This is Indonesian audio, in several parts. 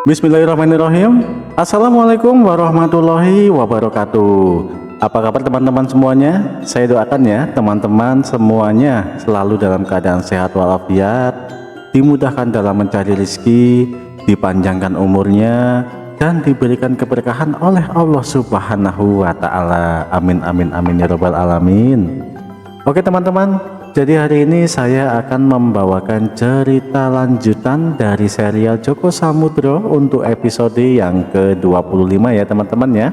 Bismillahirrahmanirrahim. Assalamualaikum warahmatullahi wabarakatuh. Apa kabar teman-teman semuanya? Saya doakan ya teman-teman semuanya selalu dalam keadaan sehat walafiat, dimudahkan dalam mencari rezeki, dipanjangkan umurnya, dan diberikan keberkahan oleh Allah Subhanahu wa Ta'ala. Amin amin amin ya rabbal alamin. Oke teman-teman, jadi hari ini saya akan membawakan cerita lanjutan dari serial Joko Samudro untuk episode yang ke-25 ya teman-teman ya.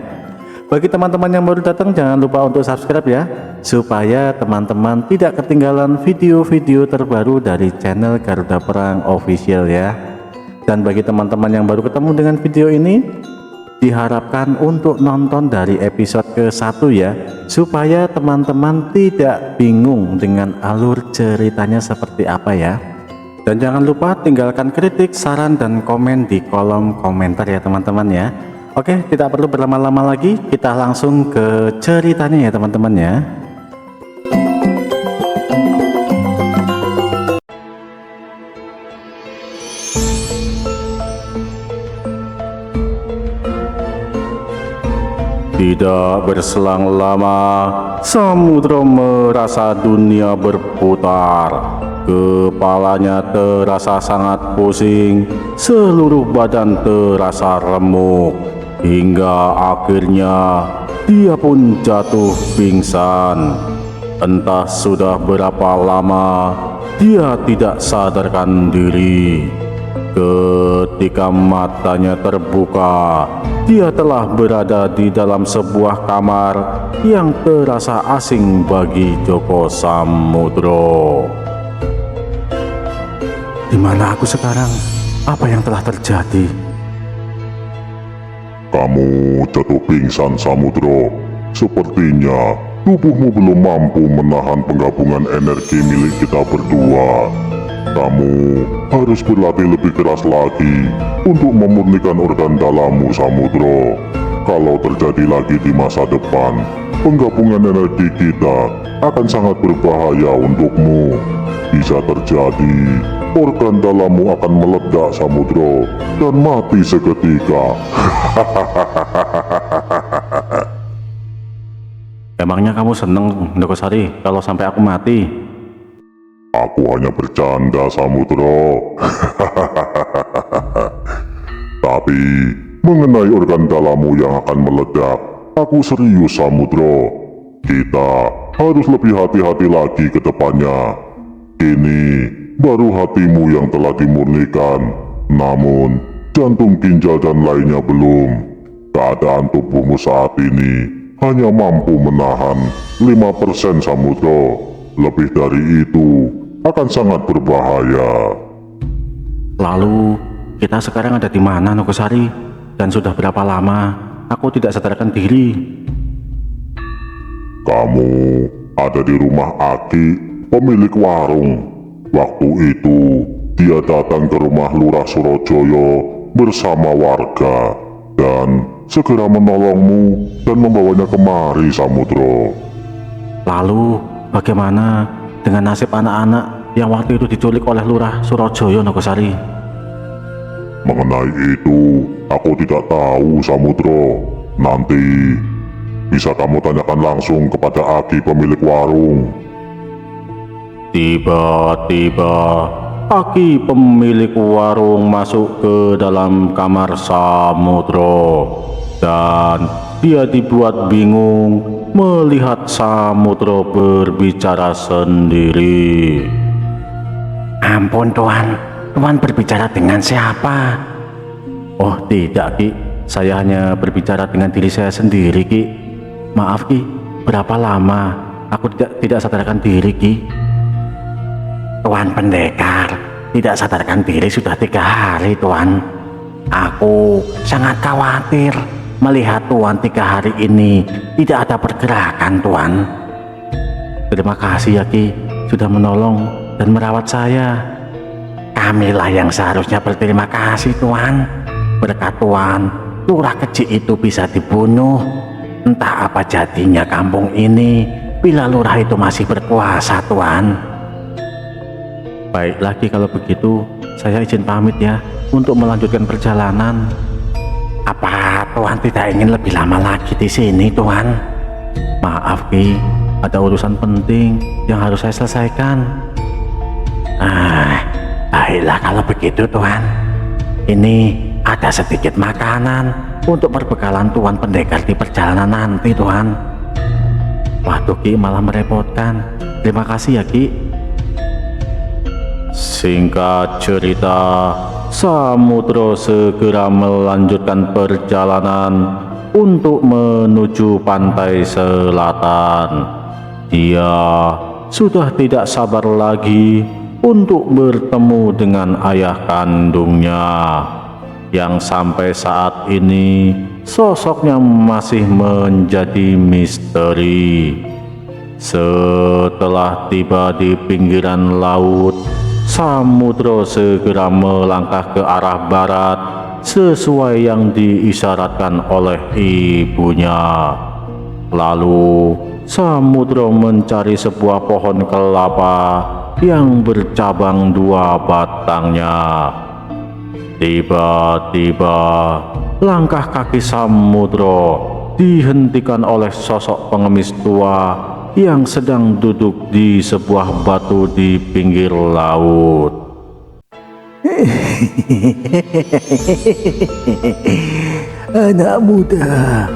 Bagi teman-teman yang baru datang jangan lupa untuk subscribe ya, supaya teman-teman tidak ketinggalan video-video terbaru dari channel Garuda Perang Official ya. Dan bagi teman-teman yang baru ketemu dengan video ini, diharapkan untuk nonton dari episode ke-1 ya, supaya teman-teman tidak bingung dengan alur ceritanya seperti apa ya. Dan jangan lupa tinggalkan kritik, saran, dan komen di kolom komentar ya teman-teman ya. Oke, tidak perlu berlama-lama lagi, kita langsung ke ceritanya ya teman-teman ya. Tidak berselang lama, Samudro merasa dunia berputar. Kepalanya terasa sangat pusing, seluruh badan terasa remuk, hingga akhirnya dia pun jatuh pingsan. Entah sudah berapa lama dia tidak sadarkan diri. Ketika matanya terbuka, dia telah berada di dalam sebuah kamar yang terasa asing bagi Joko Samudro. Di mana aku sekarang? Apa yang telah terjadi? Kamu jatuh pingsan, Samudro. Sepertinya tubuhmu belum mampu menahan penggabungan energi milik kita berdua. Kamu harus berlatih lebih keras lagi untuk memurnikan organ dalammu, Samudro. Kalau terjadi lagi di masa depan, penggabungan energi kita akan sangat berbahaya untukmu. Bisa terjadi organ dalammu akan meledak, Samudro, dan mati seketika. Emangnya kamu seneng, Ndokosari, kalau sampai aku mati? Aku hanya bercanda, Samudro. Tapi mengenai organ dalammu yang akan meledak, aku serius, Samudro. Kita harus lebih hati-hati lagi ke depannya. Ini baru hatimu yang telah dimurnikan, namun jantung, ginjal, dan lainnya belum. Keadaan tubuhmu saat ini hanya mampu menahan 5%, Samudro. Lebih dari itu akan sangat berbahaya. Lalu kita sekarang ada di mana, Ndokosari? Dan sudah berapa lama aku tidak sadarkan diri? Kamu ada di rumah Aki, pemilik warung. Waktu itu dia datang ke rumah Lurah Surojoyo bersama warga dan segera menolongmu dan membawanya kemari, Samudro. Lalu bagaimana dengan nasib anak-anak yang waktu itu diculik oleh Lurah Surojoyo, Ndokosari? Mengenai itu aku tidak tahu, Samudro. Nanti bisa kamu tanyakan langsung kepada Aki, pemilik warung. Tiba-tiba Aki, pemilik warung, masuk ke dalam kamar Samudro, dan dia dibuat bingung melihat Samudro berbicara sendiri. Ampun Tuan, Tuan berbicara dengan siapa? Oh tidak Ki, saya hanya berbicara dengan diri saya sendiri Ki. Maaf Ki, berapa lama aku tidak sadarkan diri Ki? Tuan Pendekar, tidak sadarkan diri sudah 3 hari Tuan. Aku sangat khawatir melihat Tuan 3 hari ini tidak ada pergerakan Tuan. Terima kasih ya Ki, sudah menolong dan merawat saya. Kamilah yang seharusnya berterima kasih Tuan. Berkat Tuan, lurah keji itu bisa dibunuh. Entah apa jadinya kampung ini bila lurah itu masih berkuasa Tuan. Baik lagi kalau begitu, saya izin pamit ya untuk melanjutkan perjalanan. Apa Tuhan tidak ingin lebih lama lagi di sini, Tuhan? Maaf Ki, ada urusan penting yang harus saya selesaikan. Baiklah kalau begitu Tuhan. Ini ada sedikit makanan untuk perbekalan Tuhan pendekar di perjalanan nanti, Tuhan. Waduh Ki, malah merepotkan. Terima kasih ya Ki. Singkat cerita, Samudro segera melanjutkan perjalanan untuk menuju pantai selatan. Dia sudah tidak sabar lagi untuk bertemu dengan ayah kandungnya, yang sampai saat ini sosoknya masih menjadi misteri. Setelah tiba di pinggiran laut, Samudro segera melangkah ke arah barat sesuai yang diisyaratkan oleh ibunya. Lalu Samudro mencari sebuah pohon kelapa yang bercabang 2 batangnya. Tiba-tiba langkah kaki Samudro dihentikan oleh sosok pengemis tua yang sedang duduk di sebuah batu di pinggir laut. Anak muda,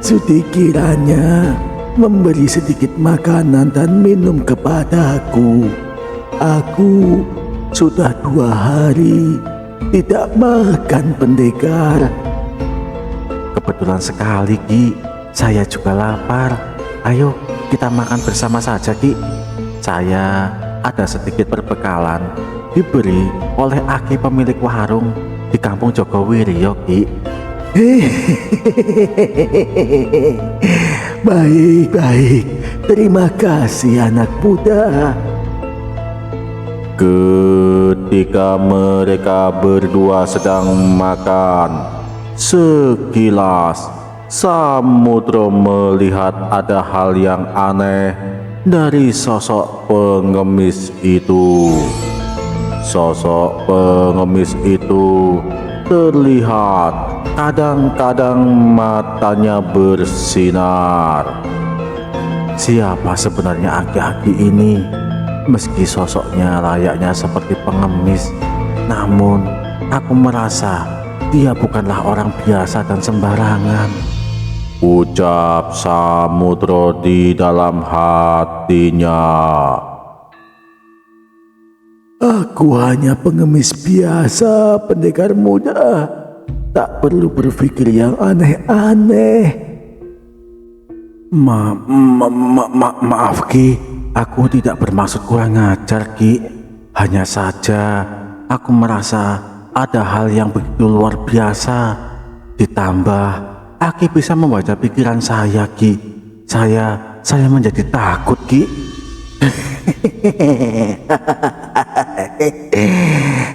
sudi kiranya memberi sedikit makanan dan minum kepadaku. Aku sudah 2 hari tidak makan, pendekar. Kebetulan sekali Ki, saya juga lapar. Ayo kita makan bersama saja Ki. Saya ada sedikit perbekalan diberi oleh Aki pemilik warung di kampung Jogowiryo Ki. Baik, terima kasih anak muda. Ketika mereka berdua sedang makan, sekilas Samudro melihat ada hal yang aneh dari sosok pengemis itu. Sosok pengemis itu terlihat kadang-kadang matanya bersinar. Siapa sebenarnya aki-aki ini? Meski sosoknya layaknya seperti pengemis, namun aku merasa dia bukanlah orang biasa dan sembarangan, ucap Samudro di dalam hatinya. Aku hanya pengemis biasa, pendekar muda. Tak perlu berpikir yang aneh-aneh. Maaf Ki, aku tidak bermaksud kurang ajar Ki. Hanya saja aku merasa ada hal yang begitu luar biasa. Ditambah Aki bisa membaca pikiran saya Ki. Saya menjadi takut Ki.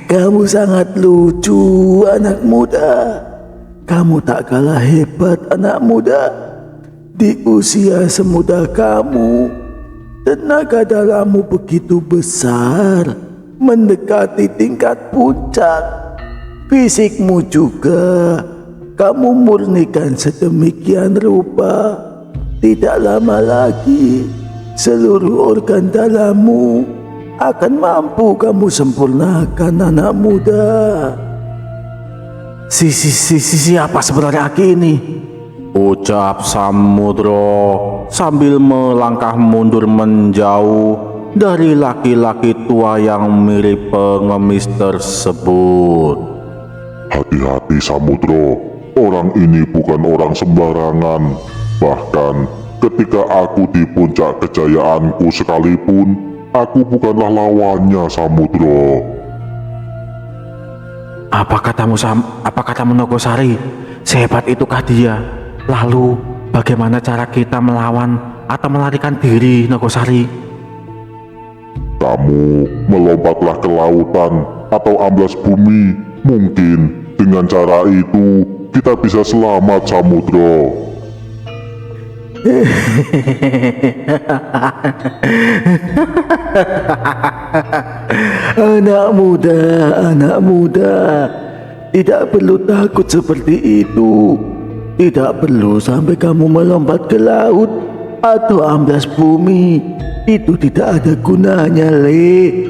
Kamu sangat lucu, anak muda. Kamu tak kalah hebat, anak muda. Di usia semuda kamu, tenaga dalammu begitu besar, mendekati tingkat puncak. Fisikmu juga, kamu murnikan sedemikian rupa. Tidak lama lagi, seluruh organ dalammu akan mampu kamu sempurnakan, anak muda. Siapa sebenarnya Aki ini? Ucap Samudro sambil melangkah mundur menjauh dari laki-laki tua yang mirip pengemis tersebut. Hati-hati Samudro, orang ini bukan orang sembarangan. Bahkan ketika aku di puncak kejayaanku sekalipun, aku bukanlah lawannya, Samudro. Apa katamu Nogosari? Sehebat itukah dia? Lalu bagaimana cara kita melawan atau melarikan diri, Nogosari? Kamu melompatlah ke lautan atau amblas bumi. Mungkin dengan cara itu kita bisa selamat, Samudro. Anak muda, tidak perlu takut seperti itu. Tidak perlu sampai kamu melompat ke laut atau amblas bumi. Itu tidak ada gunanya, Le.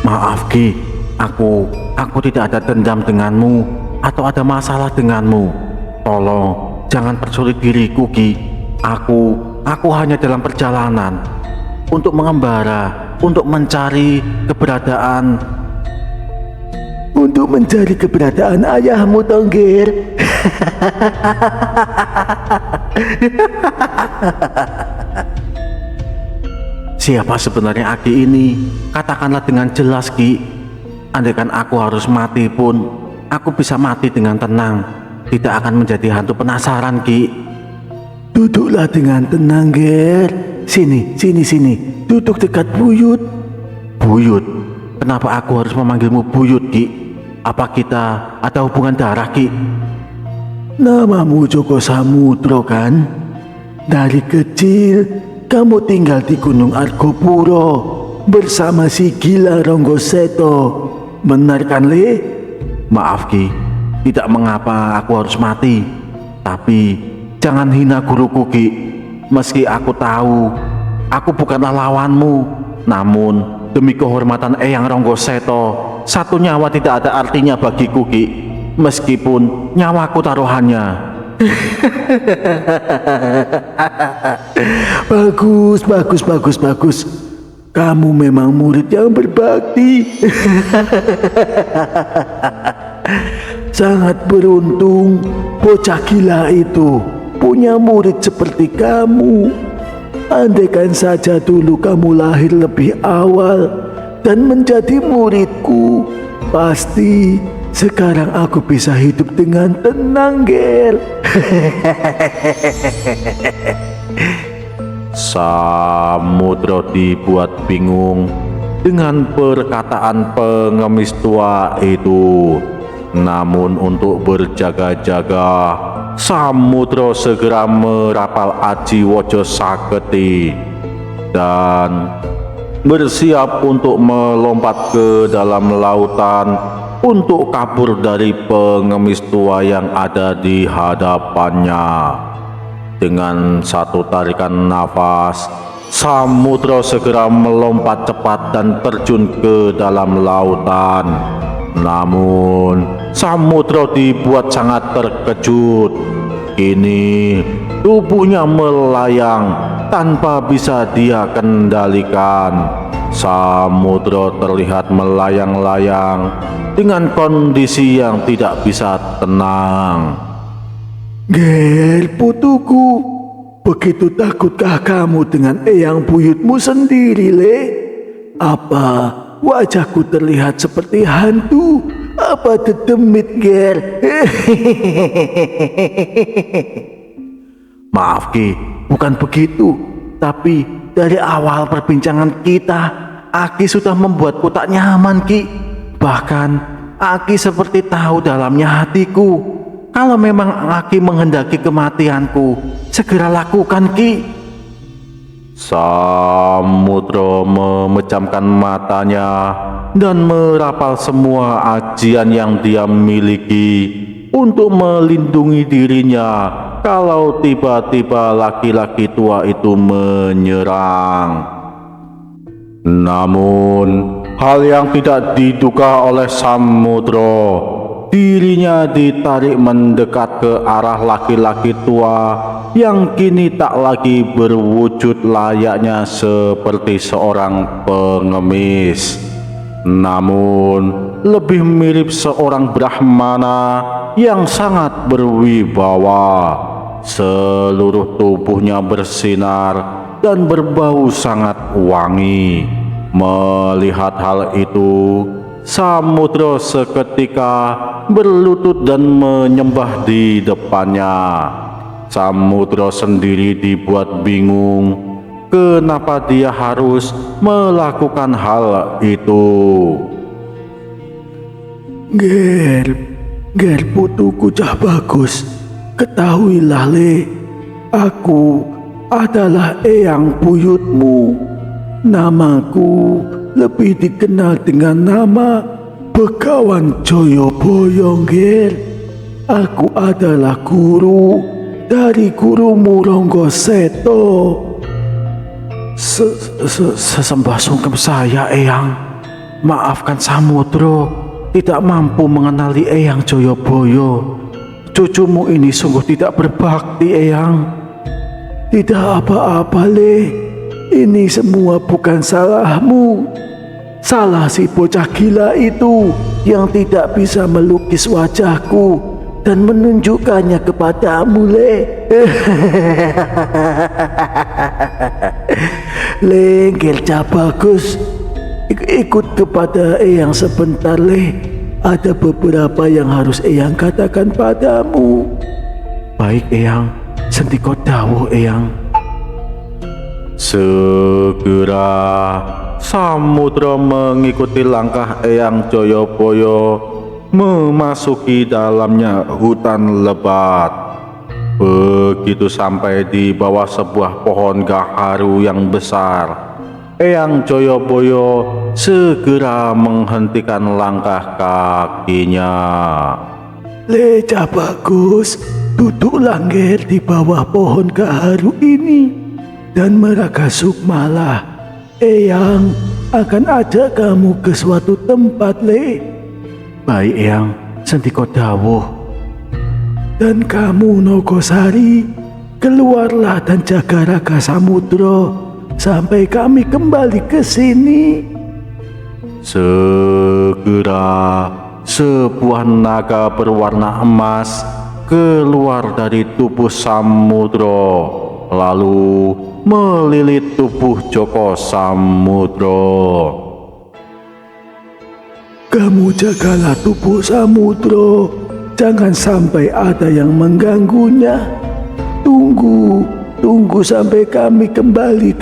Maaf Ki, aku tidak ada dendam denganmu atau ada masalah denganmu. Tolong jangan persulit diriku Ki. Aku hanya dalam perjalanan untuk mengembara, untuk mencari keberadaan ayahmu, Tonggir. Siapa sebenarnya Aki ini? Katakanlah dengan jelas Ki. Andaikan aku harus mati pun, aku bisa mati dengan tenang. Tidak akan menjadi hantu penasaran Ki. Duduklah dengan tenang, Ger. Sini. Duduk dekat Buyut. Buyut? Kenapa aku harus memanggilmu Buyut Ki? Apa kita ada hubungan darah Ki? Namamu Joko Samudro kan? Dari kecil kamu tinggal di Gunung Argopuro bersama si gila Ronggoseto. Benar kan, Le? Maaf Ki, tidak mengapa aku harus mati. Tapi jangan hina guruku Ki. Meski aku tahu aku bukanlah lawanmu, namun demi kehormatan Eyang Ronggoseto, satu nyawa tidak ada artinya bagiku Ki. Meskipun nyawaku taruhannya. Bagus. Kamu memang murid yang berbakti. Sangat beruntung bocah gila itu punya murid seperti kamu. Andaikan saja dulu kamu lahir lebih awal dan menjadi muridku, pasti sekarang aku bisa hidup dengan tenang, Ger. Samudro dibuat bingung dengan perkataan pengemis tua itu. Namun untuk berjaga-jaga, Samudro segera merapal Aji Wojo Saketi dan bersiap untuk melompat ke dalam lautan untuk kabur dari pengemis tua yang ada di hadapannya. Dengan satu tarikan nafas, Samudro segera melompat cepat dan terjun ke dalam lautan. Namun Samudro dibuat sangat terkejut. Kini tubuhnya melayang tanpa bisa dia kendalikan. Samudro terlihat melayang-layang dengan kondisi yang tidak bisa tenang. Ger, putuku, begitu takutkah kamu dengan Eyang Buyutmu sendiri, Le? Apa wajahku terlihat seperti hantu? Apa dedemit, Ger? Maaf Ki, bukan begitu. Tapi dari awal perbincangan kita, Aki sudah membuatku tak nyaman Ki. Bahkan Aki seperti tahu dalamnya hatiku. Kalau memang Aki menghendaki kematianku, segera lakukan Ki. Samudro memejamkan matanya dan merapal semua ajian yang dia miliki untuk melindungi dirinya kalau tiba-tiba laki-laki tua itu menyerang. Namun hal yang tidak diduga oleh Samudro, dirinya ditarik mendekat ke arah laki-laki tua yang kini tak lagi berwujud layaknya seperti seorang pengemis, namun lebih mirip seorang Brahmana yang sangat berwibawa. Seluruh tubuhnya bersinar dan berbau sangat wangi. Melihat hal itu, Samudro seketika berlutut dan menyembah di depannya. Samudro sendiri dibuat bingung kenapa dia harus melakukan hal itu. Ger, Ger putuku cah bagus, ketahuilah le, aku adalah eyang buyutmu. Namaku lebih dikenal dengan nama Begawan Joyoboyo, Ger. Aku adalah guru dari gurumu Ronggoseto. Sesembah sungkem saya, Eyang. Maafkan Samudro, tidak mampu mengenali Eyang Joyoboyo. Cucumu ini sungguh tidak berbakti, Eyang. Tidak apa-apa, Le. Ini semua bukan salahmu. Salah si bocah gila itu yang tidak bisa melukis wajahku dan menunjukkannya kepadamu, Le. Le, Gerca bagus. Ikut kepada Eyang sebentar, Le. Ada beberapa yang harus Eyang katakan padamu. Baik, Eyang. Sendiko dawuh, Eyang. Segera Samudro mengikuti langkah Eyang Joyoboyo memasuki dalamnya hutan lebat. Begitu sampai di bawah sebuah pohon gaharu yang besar, Eyang Joyoboyo segera menghentikan langkah kakinya. Leca bagus, duduklah Ger di bawah pohon gaharu ini dan Meraka Sukmalah. Eyang akan ajak kamu ke suatu tempat, Le. Baik, Eyang. Sendiko dawuh. Dan kamu, Nogosari, keluarlah dan jaga Raka Samudro sampai kami kembali ke sini. Segera sebuah naga berwarna emas keluar dari tubuh Samudro, lalu melilit tubuh Joko Samudro. Kamu jagalah tubuh Samudro, jangan sampai ada yang mengganggunya. Tunggu sampai kami kembali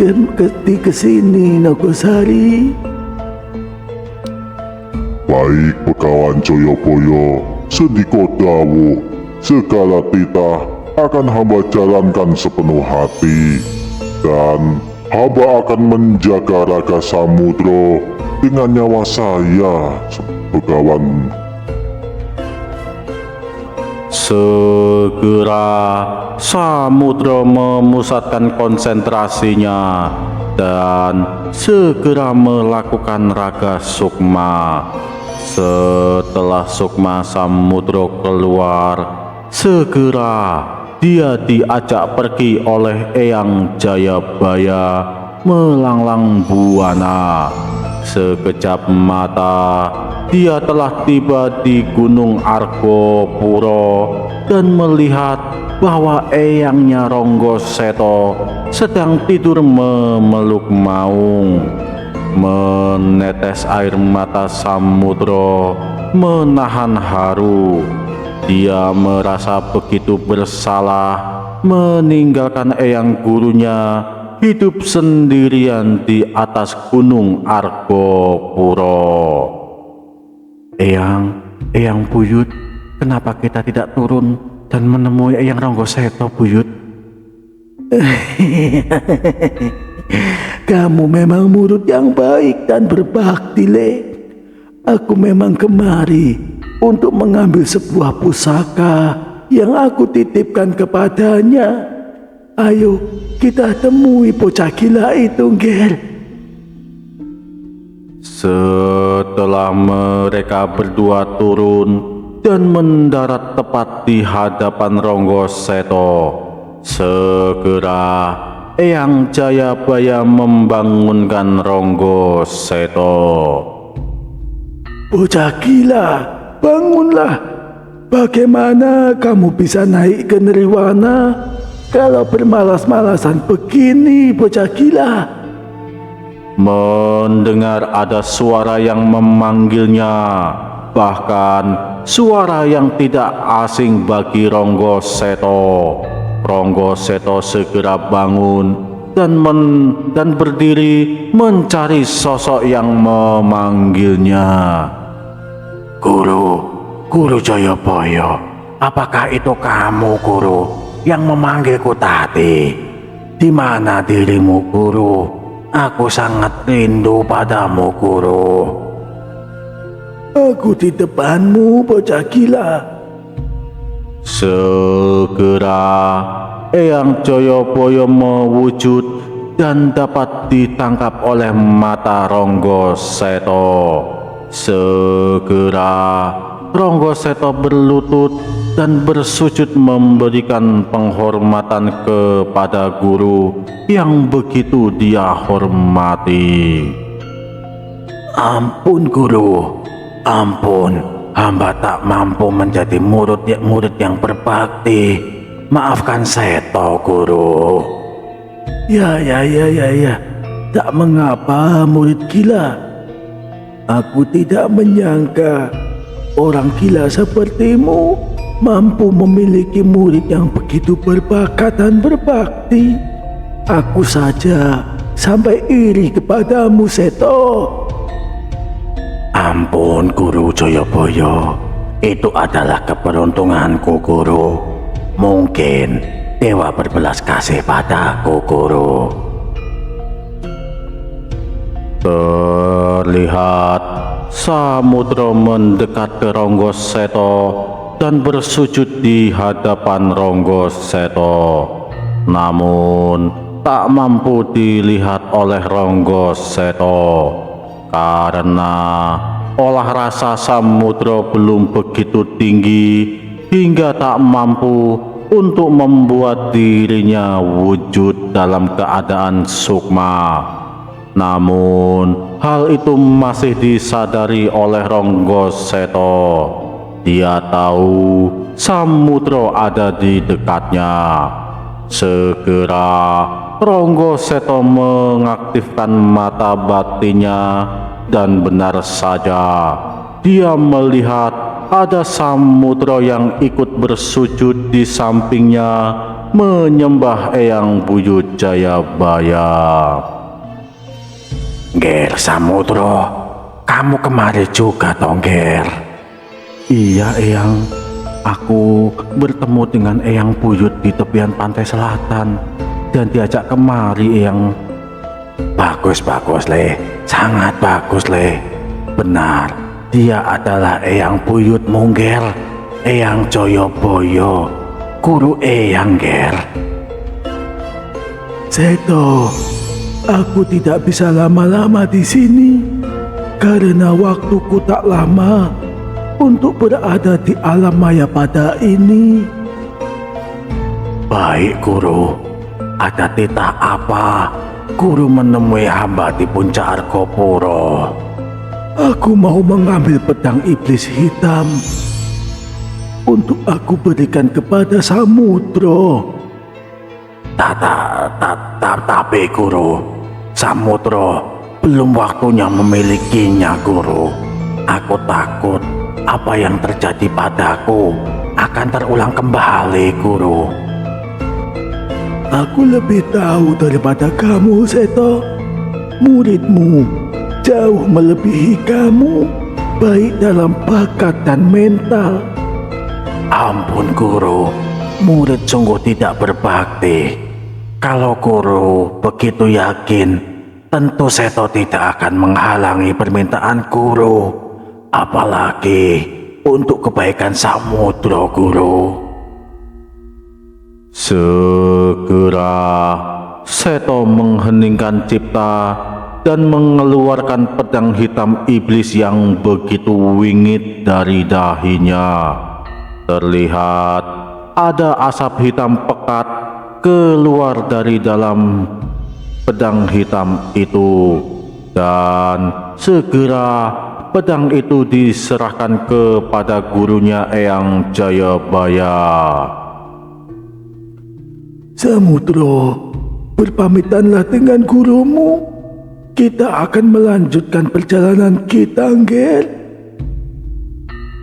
ke sini, Nogosari. Baik Begawan Joyoboyo, sendiko dawuh, segala titah akan hamba jalankan sepenuh hati, dan hamba akan menjaga Raga Samudro dengan nyawa saya, Begawan. Segera Samudro memusatkan konsentrasinya dan segera melakukan raga sukma. Setelah sukma Samudro keluar, segera dia diajak pergi oleh Eyang Jayabaya melanglang buana. Sekejap mata, dia telah tiba di Gunung Argopuro dan melihat bahwa eyangnya Ronggoseto sedang tidur memeluk maung. Menetes air mata Samudro menahan haru. Dia merasa begitu bersalah meninggalkan eyang gurunya hidup sendirian di atas Gunung Argopuro. Eyang Buyut, kenapa kita tidak turun dan menemui Eyang Ronggoseto, Buyut? Kamu memang murid yang baik dan berbakti, Le. Aku memang kemari untuk mengambil sebuah pusaka yang aku titipkan kepadanya. Ayo kita temui bocah gila itu, Ger. Setelah mereka berdua turun dan mendarat tepat di hadapan Ronggoseto, segera Eyang Jayabaya membangunkan Ronggoseto. Bocah gila, bangunlah. Bagaimana kamu bisa naik ke nirwana kalau bermalas-malasan begini, bocah gila? Mendengar ada suara yang memanggilnya, bahkan suara yang tidak asing bagi Ronggoseto. Ronggoseto segera bangun dan berdiri mencari sosok yang memanggilnya. Guru, Guru Jayabaya, apakah itu kamu, Guru, yang memanggilku tadi? Di mana dirimu, Guru? Aku sangat rindu padamu, Guru. Aku di depanmu, bocah gila. Segera Eyang Jayabaya mewujud dan dapat ditangkap oleh mata Ronggo Seto. Segera Ronggo Seto berlutut dan bersujud memberikan penghormatan kepada guru yang begitu dia hormati. Ampun Guru, ampun, hamba tak mampu menjadi murid yang berbakti. Maafkan Seto, Guru. Ya, tak mengapa murid gila. Aku tidak menyangka orang gila sepertimu mampu memiliki murid yang begitu berbakat dan berbakti. Aku saja sampai iri kepadamu, Seto. Ampun Guru Jayabaya, itu adalah keberuntunganku, Guru. Mungkin dewa berbelas kasih padaku, Guru. Terlihat Samudra mendekat ke Ronggo Seto dan bersujud di hadapan Ronggo Seto. Namun tak mampu dilihat oleh Ronggo Seto karena olah rasa Samudra belum begitu tinggi hingga tak mampu untuk membuat dirinya wujud dalam keadaan sukma. Namun hal itu masih disadari oleh Ronggo Seto. Dia tahu Samudra ada di dekatnya. Segera Ronggo Seto mengaktifkan mata batinnya dan benar saja dia melihat ada Samudra yang ikut bersujud di sampingnya menyembah Eyang Buyut Jayabaya. Ger Samudra, kamu kemari juga toh, Ger? Iya Eyang, aku bertemu dengan Eyang Buyut di tepian pantai selatan dan diajak kemari Eyang. Bagus Le, sangat bagus Le. Benar, dia adalah Eyang Buyut Ger, Eyang Jayabaya, guru Eyang, Ger. Seto, aku tidak bisa lama-lama di sini karena waktuku tak lama untuk berada di alam maya pada ini. Baik Guru, ada titah apa Guru menemui hamba di puncak Argopuro? Aku mau mengambil pedang iblis hitam untuk aku berikan kepada Samudra. Tapi Guru, Samudra belum waktunya memilikinya, Guru. Aku takut apa yang terjadi padaku akan terulang kembali, Guru. Aku lebih tahu daripada kamu, Seto. Muridmu jauh melebihi kamu, baik dalam bakat dan mental. Ampun Guru, murid sungguh tidak berbakti. Kalau Guru begitu yakin, tentu Seto tidak akan menghalangi permintaan Guru, apalagi untuk kebaikan Samudra, Guru. Segera Seto mengheningkan cipta dan mengeluarkan pedang hitam iblis yang begitu wingit dari dahinya. Terlihat ada asap hitam pekat keluar dari dalam pedang hitam itu, dan segera pedang itu diserahkan kepada gurunya Eyang Jayabaya. Samudra, berpamitanlah dengan gurumu. Kita akan melanjutkan perjalanan kita, Ger.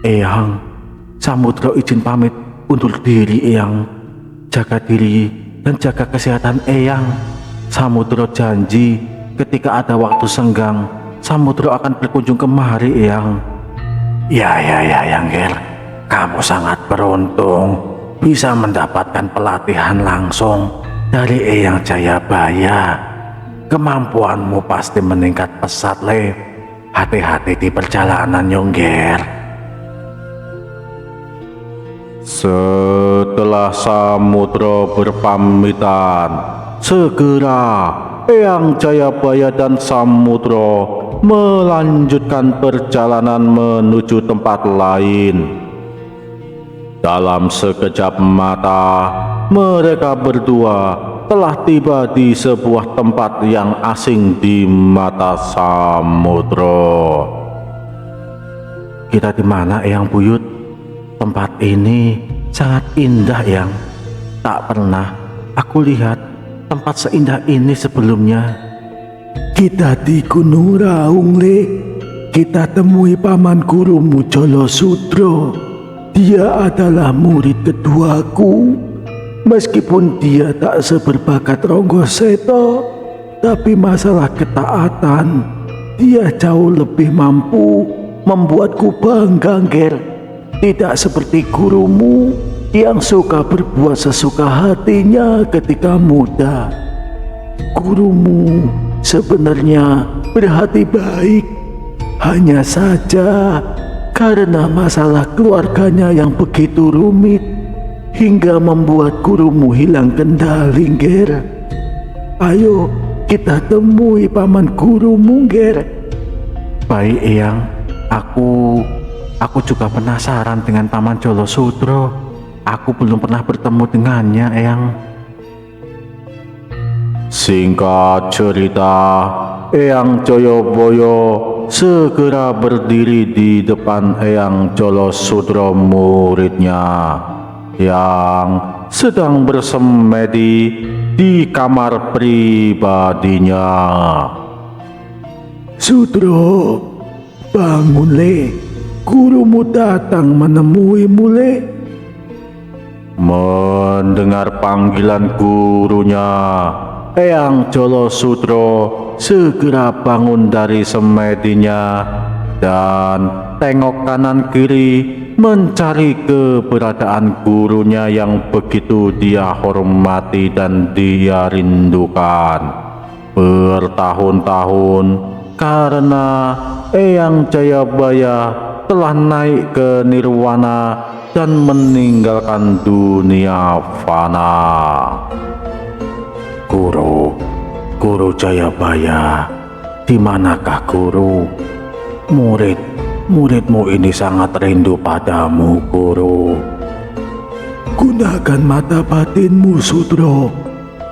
Eyang, Samudra izin pamit undur diri, Eyang. Jaga diri dan jaga kesehatan Eyang. Samudra janji ketika ada waktu senggang, Samudra akan berkunjung kemari, Eyang. Ya, Yang Ger. Kamu sangat beruntung bisa mendapatkan pelatihan langsung dari Eyang Jayabaya. Kemampuanmu pasti meningkat pesat, Le. Hati-hati di perjalanan, Yongger. Setelah Samudra berpamitan, segera Eyang Jayabaya dan Samudra melanjutkan perjalanan menuju tempat lain. Dalam sekejap mata, mereka berdua telah tiba di sebuah tempat yang asing di mata Samudra. Kita di mana, Eyang Buyut? Tempat ini sangat indah, Eyang. Tak pernah aku lihat tempat seindah ini sebelumnya. Kita di Gunung Raung, Le. Kita temui paman gurumu Jolo Sudro. Dia adalah murid keduaku. Meskipun dia tak seberbakat Ronggo Seto, tapi masalah ketaatan, dia jauh lebih mampu membuatku bangga, Ger. Tidak seperti gurumu yang suka berbuat sesuka hatinya ketika muda. Gurumu sebenarnya berhati baik, hanya saja karena masalah keluarganya yang begitu rumit hingga membuat gurumu hilang kendali, Ger. Ayo kita temui paman gurumu, Ger. Baik, Eyang. Aku juga penasaran dengan paman Jolo Sudro. Aku belum pernah bertemu dengannya, Eyang. Singkat cerita, Eyang Jayabaya segera berdiri di depan Eyang Jolo Sudro, muridnya yang sedang bersemedi di kamar pribadinya. Sudro, bangun, Le. Gurumu datang menemuimu, Le. Mendengar panggilan gurunya, Eyang Jolo Sudro segera bangun dari semedinya dan tengok kanan kiri mencari keberadaan gurunya yang begitu dia hormati dan dia rindukan bertahun-tahun, karena Eyang Jayabaya telah naik ke nirwana dan meninggalkan dunia fana. Guru Jayabaya, di manakah Guru? Muridmu ini sangat rindu padamu, Guru. Gunakan mata batinmu, Sudro.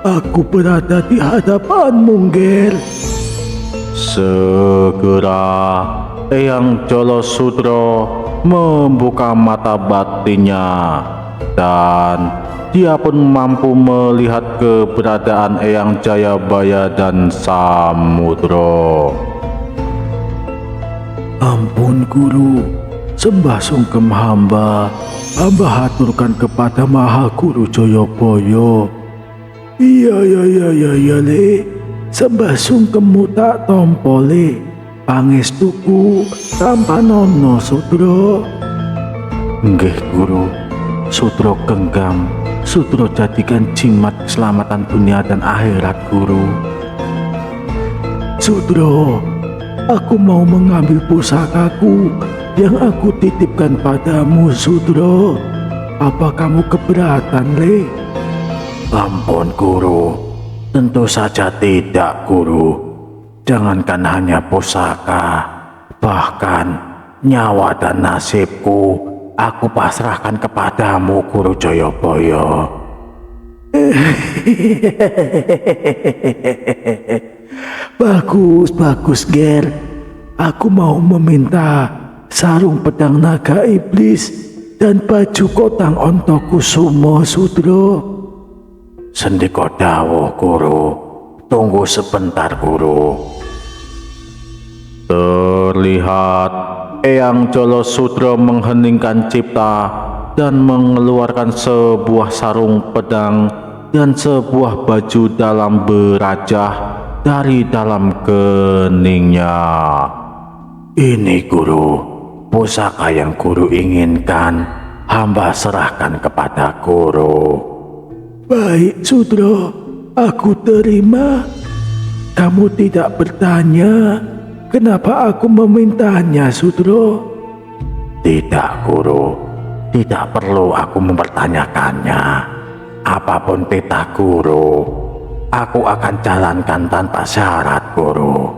Aku berada di hadapanmu, Ger. Segera Eyang Jolo Sudro membuka mata batinnya dan dia pun mampu melihat keberadaan Eyang Jayabaya dan Samudra. Ampun, Guru. Sembah sungkem hamba haturkan kepada Maha Guru Jayabaya. Iya, Le. Sembah sungkemmu tak tompo, Le. Pangestuku tanpa nono, Sudro. Nggih, Guru. Sudro genggam, Sudro jadikan jimat keselamatan dunia dan akhirat, Guru. Sudro, aku mau mengambil pusakaku yang aku titipkan padamu, Sudro. Apa kamu keberatan, Le? Ampun, Guru. Tentu saja tidak, Guru. Jangankan hanya pusaka, bahkan nyawa dan nasibku aku pasrahkan kepadamu, Guru Jayabaya. Bagus, Ger. Aku mau meminta sarung pedang naga iblis dan baju kotang Ontokusumo, Sudro. Sendika dawuh, Guru. Tunggu sebentar, Guru. Terlihat Eyang Jolo Sudro mengheningkan cipta dan mengeluarkan sebuah sarung pedang dan sebuah baju dalam berajah dari dalam keningnya. Ini, Guru, pusaka yang Guru inginkan. hamba serahkan kepada Guru. Baik, Sudro, aku terima. Kamu tidak bertanya kenapa aku memintanya, Sudro? Tidak, Guru. Tidak perlu aku mempertanyakannya. Apapun titah Guru, aku akan jalankan tanpa syarat, Guru.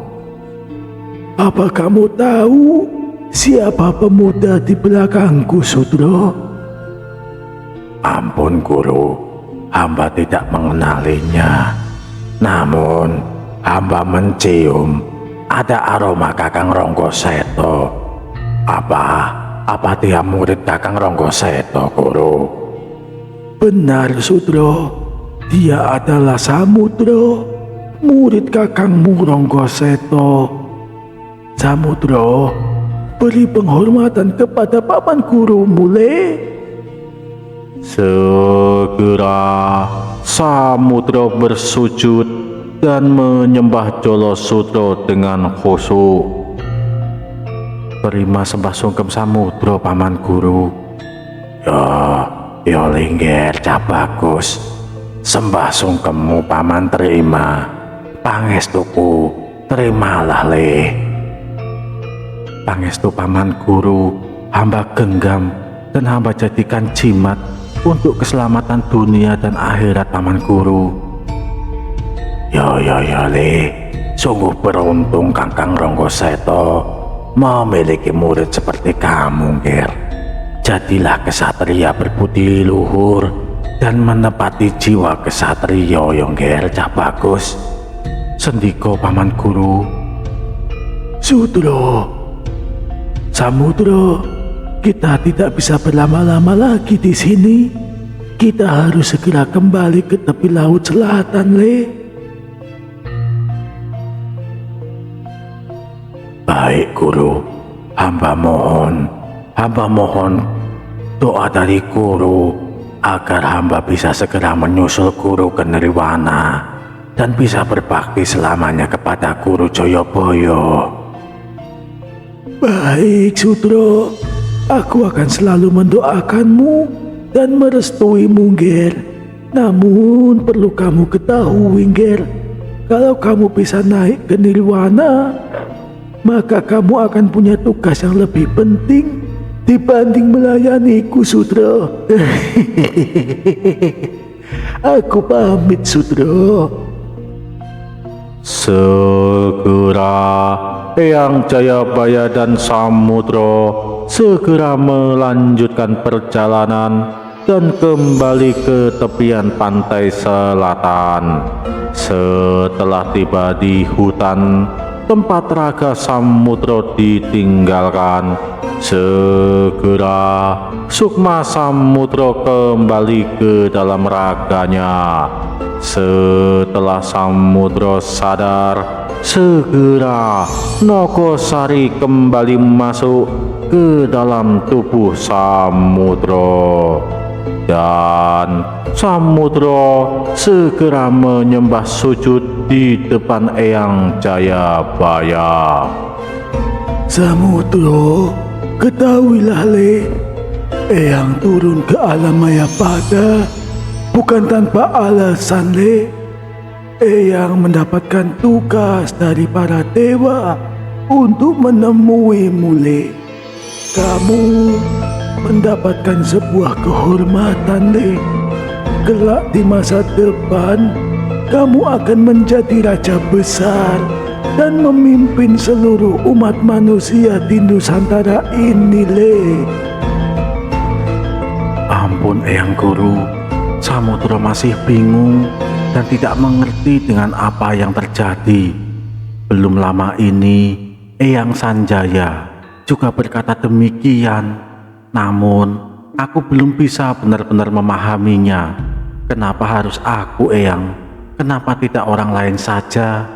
Apa kamu tahu siapa pemuda di belakangku, Sudro? Ampun, Guru. Hamba tidak mengenalinya. Namun, hamba mencium ada aroma Kakang Ronggoseto. Apa dia murid Kakang Ronggoseto, Guru? Benar, Sudro. Dia adalah Samudro, murid Kakangmu Ronggoseto. Samudro, beri penghormatan kepada paman gurumu, Le. Segera Samudro bersujud dan menyembah Jolo Sudro dengan khusyuk. Terima sembah sungkem Samudro, paman guru. Yo Lingger, Cak Bagus. Sembah sungkemmu paman terima. Pangestuku terimalah, Le. Pangestu paman guru, hamba genggam dan hamba jadikan jimat untuk keselamatan dunia dan akhirat paman guru. Yo Le, sungguh beruntung Kakang Ronggoseto memiliki murid seperti kamu, Ger. Jadilah kesatria berbudi luhur dan menepati jiwa kesatria yang Ger, Cak Bagus. Sendiko paman guru. Sudro, Samudro, kita tidak bisa berlama-lama lagi di sini. Kita harus segera kembali ke tepi laut selatan, Le. Baik, Guru. Hamba mohon doa dari Guru agar hamba bisa segera menyusul Guru ke Nirwana dan bisa berbakti selamanya kepada Guru Joyoboyo. Baik, Sudro. Aku akan selalu mendoakanmu dan merestuimu, Ger. Namun perlu kamu ketahui, Ger, kalau kamu bisa naik ke Nirwana, maka kamu akan punya tugas yang lebih penting dibanding melayaniku, Sudro. Aku pamit, Sudro. Segera Eyang Jayabaya dan Samudro segera melanjutkan perjalanan dan kembali ke tepian pantai selatan. Setelah tiba di hutan tempat raga Samudro ditinggalkan, segera Sukma Samudro kembali ke dalam raganya. Setelah Samudro sadar, segera Nogosari kembali masuk ke dalam tubuh Samudro. Dan Samudro segera menyembah sujud di depan Eyang Jayabaya. Samudro, ketahuilah, Le, Eyang turun ke alam Mayapada bukan tanpa alasan, Le. Eyang mendapatkan tugas dari para dewa untuk menemuimu, Le. Kamu mendapatkan sebuah kehormatan, Le. Kelak di masa depan, kamu akan menjadi raja besar dan memimpin seluruh umat manusia di Nusantara ini, Le. Ampun, Eyang Guru. Samudro masih bingung dan tidak mengerti dengan apa yang terjadi. Belum lama ini, Eyang Sanjaya juga berkata demikian. Namun, aku belum bisa benar-benar memahaminya. Kenapa harus aku, Eyang? Kenapa tidak orang lain saja?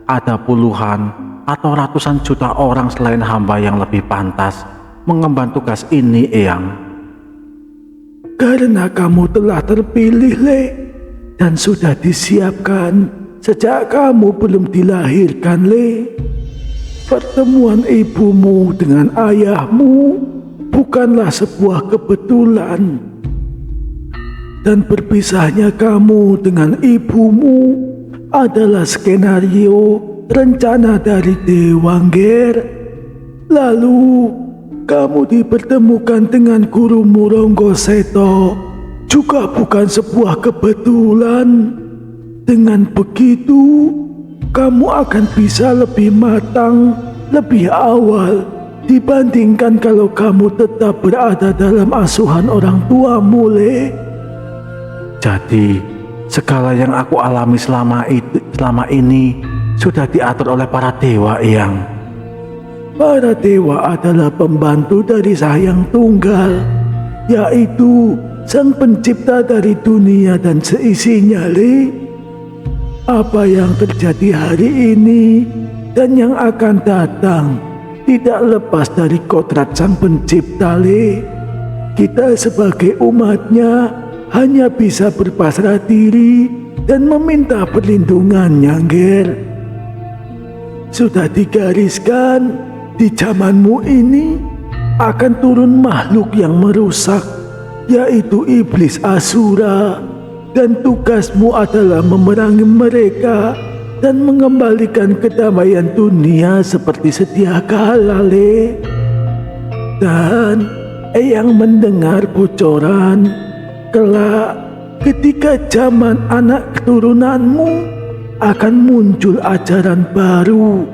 Ada puluhan atau ratusan juta orang selain hamba yang lebih pantas mengemban tugas ini, Eyang. Karena kamu telah terpilih, Le, dan sudah disiapkan sejak kamu belum dilahirkan, Le. Pertemuan ibumu dengan ayahmu bukanlah sebuah kebetulan. Dan berpisahnya kamu dengan ibumu adalah skenario rencana dari Dewa Ngger. Lalu kamu dipertemukan dengan gurumu Ronggoseto juga bukan sebuah kebetulan. Dengan begitu, kamu akan bisa lebih matang, lebih awal dibandingkan kalau kamu tetap berada dalam asuhan orang tuamu, Le. Jadi, segala yang aku alami selama ini sudah diatur oleh para dewa, Eyang. Para dewa adalah pembantu dari Sang Tunggal, yaitu Sang Pencipta dari dunia dan seisinya, Le. Apa yang terjadi hari ini dan yang akan datang tidak lepas dari kodrat Sang Pencipta, Le. Kita sebagai umatnya hanya bisa berpasrah diri dan meminta perlindungannya, Ngger. Sudah digariskan, di zamanmu ini akan turun makhluk yang merusak, yaitu iblis Asura, dan tugasmu adalah memerangi mereka dan mengembalikan kedamaian dunia seperti sedia kala, Le. Dan Eyang mendengar bocoran kelak ketika zaman anak keturunanmu akan muncul ajaran baru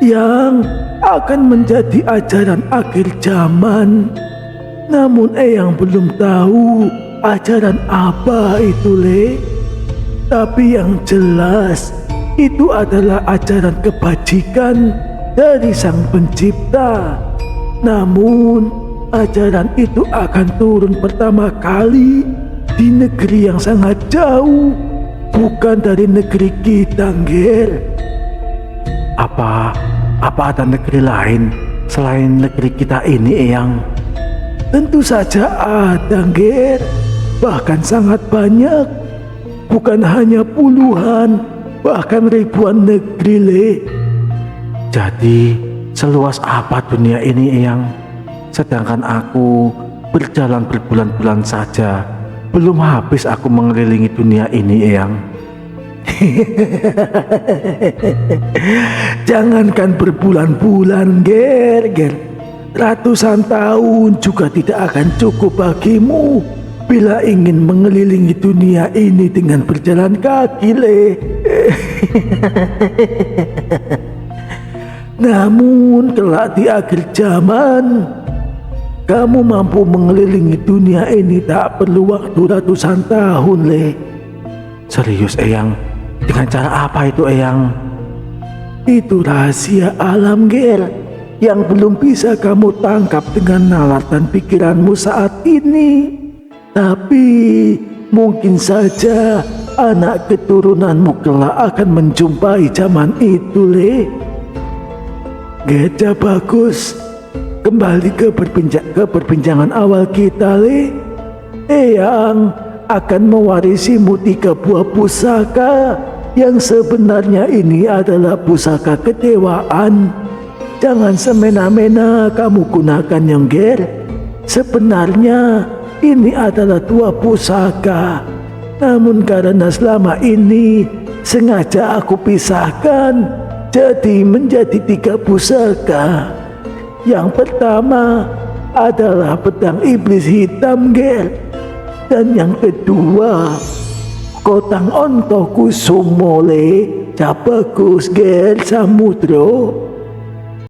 yang akan menjadi ajaran akhir zaman. Namun Eyang belum tahu ajaran apa itu, Le. Tapi yang jelas itu adalah ajaran kebajikan dari Sang Pencipta. Namun ajaran itu akan turun pertama kali di negeri yang sangat jauh, bukan dari negeri kita, Ngger. Apa ada negeri lain selain negeri kita ini, Eyang? Tentu saja ada, Ngger. Bahkan sangat banyak. Bukan hanya puluhan, bahkan ribuan negeri, Le. Jadi, seluas apa dunia ini, Eyang? Sedangkan aku berjalan berbulan-bulan saja, belum habis aku mengelilingi dunia ini, Eyang. Jangankan berbulan-bulan, Ngger. Ratusan tahun juga tidak akan cukup bagimu bila ingin mengelilingi dunia ini dengan berjalan kaki, Le. Namun kelak di akhir zaman, kamu mampu mengelilingi dunia ini tak perlu waktu ratusan tahun, Le. Serius, Eyang? Dengan cara apa itu, Eyang? Itu rahasia alam, Ngger, yang belum bisa kamu tangkap dengan nalar dan pikiranmu saat ini. Tapi mungkin saja anak keturunanmu kelak akan menjumpai zaman itu, Le. Gajah bagus. Kembali ke perbincangan awal kita, Le. Eyang akan mewarisimu 3 buah pusaka yang sebenarnya ini adalah pusaka kedewaan. Jangan semena-mena kamu gunakan, Ngger. Sebenarnya ini adalah 2 pusaka. Namun karena selama ini sengaja aku pisahkan, jadi menjadi 3 pusaka. Yang pertama adalah pedang iblis hitam, Ngger. Dan yang kedua, Kotang Ontoku Sumo, Le. Bagus, Ngger Samudro.